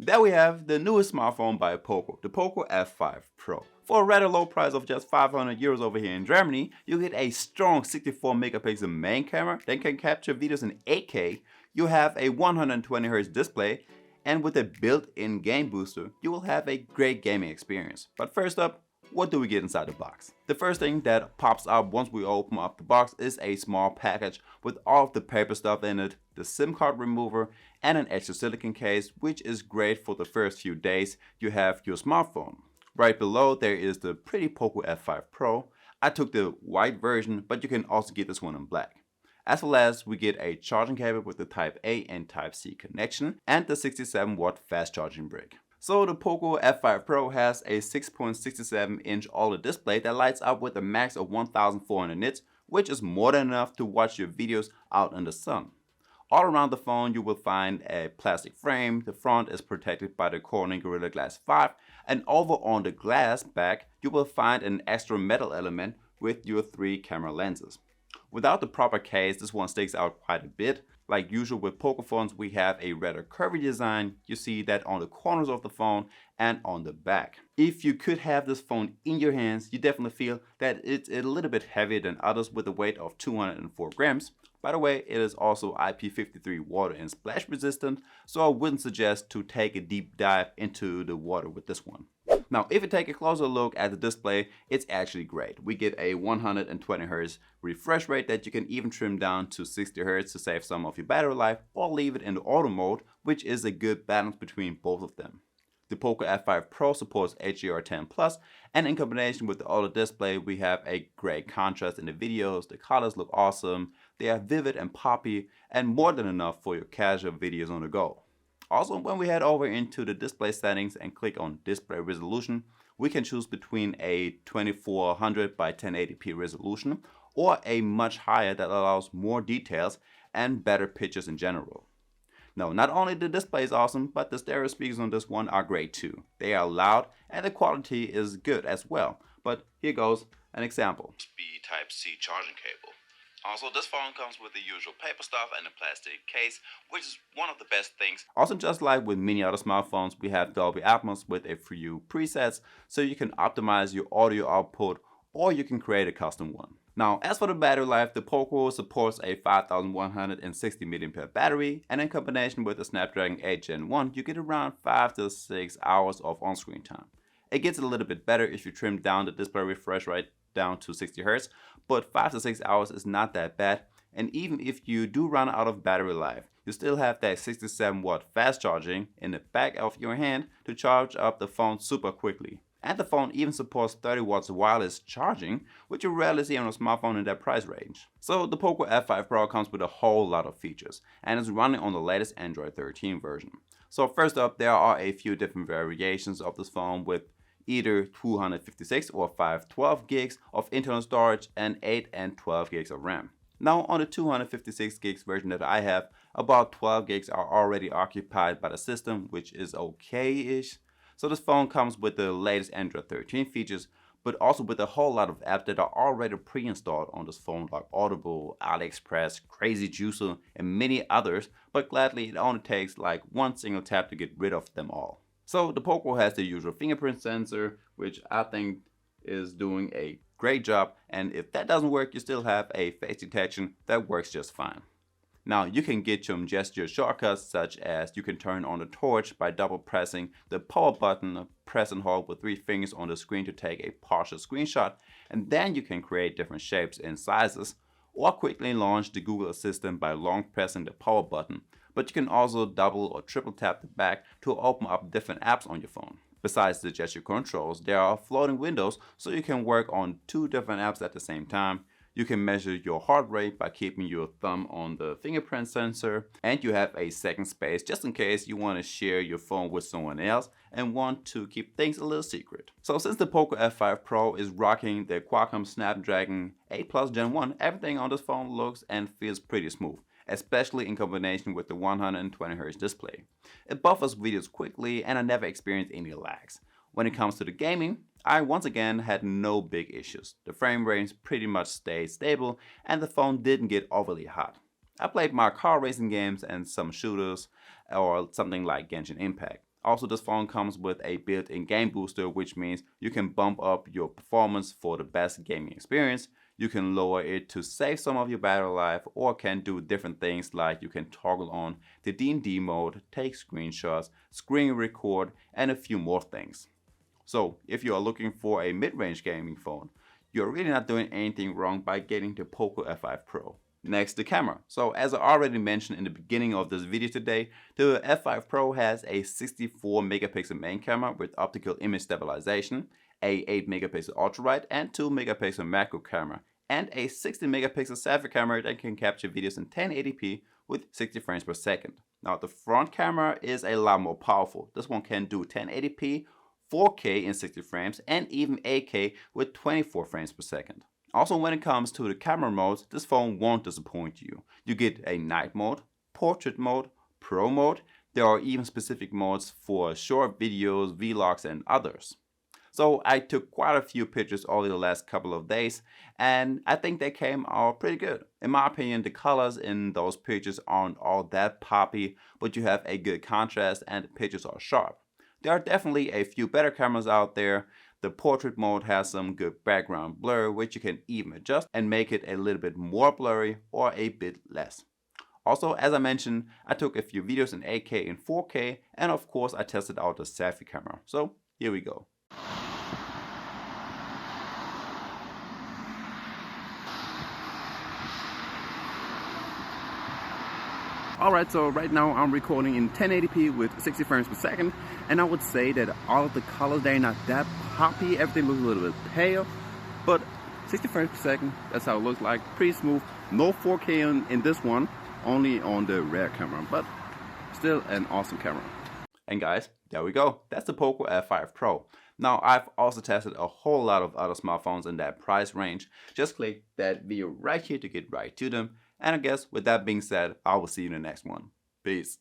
There we have the newest smartphone by Poco, the Poco F5 Pro. For a rather low price of just 500 euros over here in Germany, you get a strong 64 megapixel main camera that can capture videos in 8K, you have a 120Hz display, and with a built-in game booster, you will have a great gaming experience. But first up, what do we get inside the box? The first thing that pops up once we open up the box is a small package with all of the paper stuff in it, the SIM card remover, and an extra silicone case, which is great for the first few days you have your smartphone. Right below there is the pretty Poco F5 Pro. I took the white version, but you can also get this one in black. As well as we get a charging cable with the Type A and Type C connection and the 67-watt fast charging brick. So the Poco F5 Pro has a 6.67-inch OLED display that lights up with a max of 1400 nits, which is more than enough to watch your videos out in the sun. All around the phone you will find a plastic frame. The front is protected by the Corning Gorilla Glass 5, and over on the glass back you will find an extra metal element with your 3 camera lenses. Without the proper case, this one sticks out quite a bit. Like usual with Poco phones, we have a rather curvy design. You see that on the corners of the phone and on the back. If you could have this phone in your hands, you definitely feel that it's a little bit heavier than others with a weight of 204 grams. By the way, it is also IP53 water and splash resistant, so I wouldn't suggest to take a deep dive into the water with this one. Now, if you take a closer look at the display, it's actually great. We get a 120Hz refresh rate that you can even trim down to 60Hz to save some of your battery life, or leave it in the auto mode, which is a good balance between both of them. The Poco F5 Pro supports HDR10+, and in combination with the OLED display, we have a great contrast in the videos. The colors look awesome, they are vivid and poppy, and more than enough for your casual videos on the go. Also, when we head over into the display settings and click on display resolution, we can choose between a 2400 by 1080p resolution or a much higher that allows more details and better pictures in general. Now, not only the display is awesome, but the stereo speakers on this one are great too. They are loud and the quality is good as well. But here goes an example. USB Type-C charging cable. Also, this phone comes with the usual paper stuff and a plastic case, which is one of the best things. Also, just like with many other smartphones, we have Dolby Atmos with a few presets, so you can optimize your audio output or you can create a custom one. Now, as for the battery life, the Poco supports a 5160 mAh battery, and in combination with the Snapdragon 8 Gen 1, you get around 5 to 6 hours of on-screen time. It gets a little bit better if you trim down the display refresh rate down to 60Hz, but 5 to 6 hours is not that bad, and even if you do run out of battery life, you still have that 67-watt fast charging in the back of your hand to charge up the phone super quickly. And the phone even supports 30 watts wireless charging, which you rarely see on a smartphone in that price range. So the Poco F5 Pro comes with a whole lot of features and is running on the latest Android 13 version. So first up, there are a few different variations of this phone with either 256 or 512 gigs of internal storage and 8 and 12 gigs of RAM. Now on the 256 gigs version that I have, about 12 gigs are already occupied by the system, which is okay-ish. So this phone comes with the latest Android 13 features, but also with a whole lot of apps that are already pre-installed on this phone, like Audible, AliExpress, Crazy Juicer, and many others, but gladly it only takes like one single tap to get rid of them all. So the Poco has the usual fingerprint sensor, which I think is doing a great job, and if that doesn't work, you still have a face detection that works just fine. Now you can get some gesture shortcuts, such as you can turn on the torch by double pressing the power button, press and hold with 3 fingers on the screen to take a partial screenshot, and then you can create different shapes and sizes, or quickly launch the Google Assistant by long pressing the power button. But you can also double or triple tap the back to open up different apps on your phone. Besides the gesture controls, there are floating windows, so you can work on 2 different apps at the same time. You can measure your heart rate by keeping your thumb on the fingerprint sensor, and you have a second space just in case you want to share your phone with someone else and want to keep things a little secret. So since the Poco F5 Pro is rocking the Qualcomm Snapdragon 8 Plus Gen 1, everything on this phone looks and feels pretty smooth, especially in combination with the 120Hz display. It buffers videos quickly and I never experienced any lags. When it comes to the gaming, I once again had no big issues. The frame rates pretty much stayed stable and the phone didn't get overly hot. I played my car racing games and some shooters or something like Genshin Impact. Also, this phone comes with a built-in game booster, which means you can bump up your performance for the best gaming experience. You can lower it to save some of your battery life, or can do different things like you can toggle on the D&D mode, take screenshots, screen record, and a few more things. So if you are looking for a mid-range gaming phone, you're really not doing anything wrong by getting the Poco F5 Pro. Next, the camera. So as I already mentioned in the beginning of this video today, the F5 Pro has a 64 megapixel main camera with optical image stabilization, a 8 megapixel ultra wide and 2 megapixel macro camera, and a 60 megapixel selfie camera that can capture videos in 1080p with 60 frames per second. Now the front camera is a lot more powerful. This one can do 1080p, 4K in 60 frames, and even 8K with 24 frames per second. Also, when it comes to the camera modes, this phone won't disappoint you. You get a night mode, portrait mode, pro mode. There are even specific modes for short videos, vlogs, and others. So I took quite a few pictures over the last couple of days, and I think they came out pretty good. In my opinion, the colors in those pictures aren't all that poppy, but you have a good contrast and the pictures are sharp. There are definitely a few better cameras out there. The portrait mode has some good background blur, which you can even adjust and make it a little bit more blurry or a bit less. Also, as I mentioned, I took a few videos in 8K and 4K, and of course I tested out the selfie camera. So here we go. Alright, so right now I'm recording in 1080p with 60 frames per second, and I would say that all of the colors, they're not that poppy. Everything looks a little bit pale, but 60 frames per second, that's how it looks like. Pretty smooth. No 4K in this one, only on the rear camera, but still an awesome camera. And guys, there we go. That's the Poco F5 Pro. Now, I've also tested a whole lot of other smartphones in that price range. Just click that video right here to get right to them. And I guess with that being said, I will see you in the next one. Peace.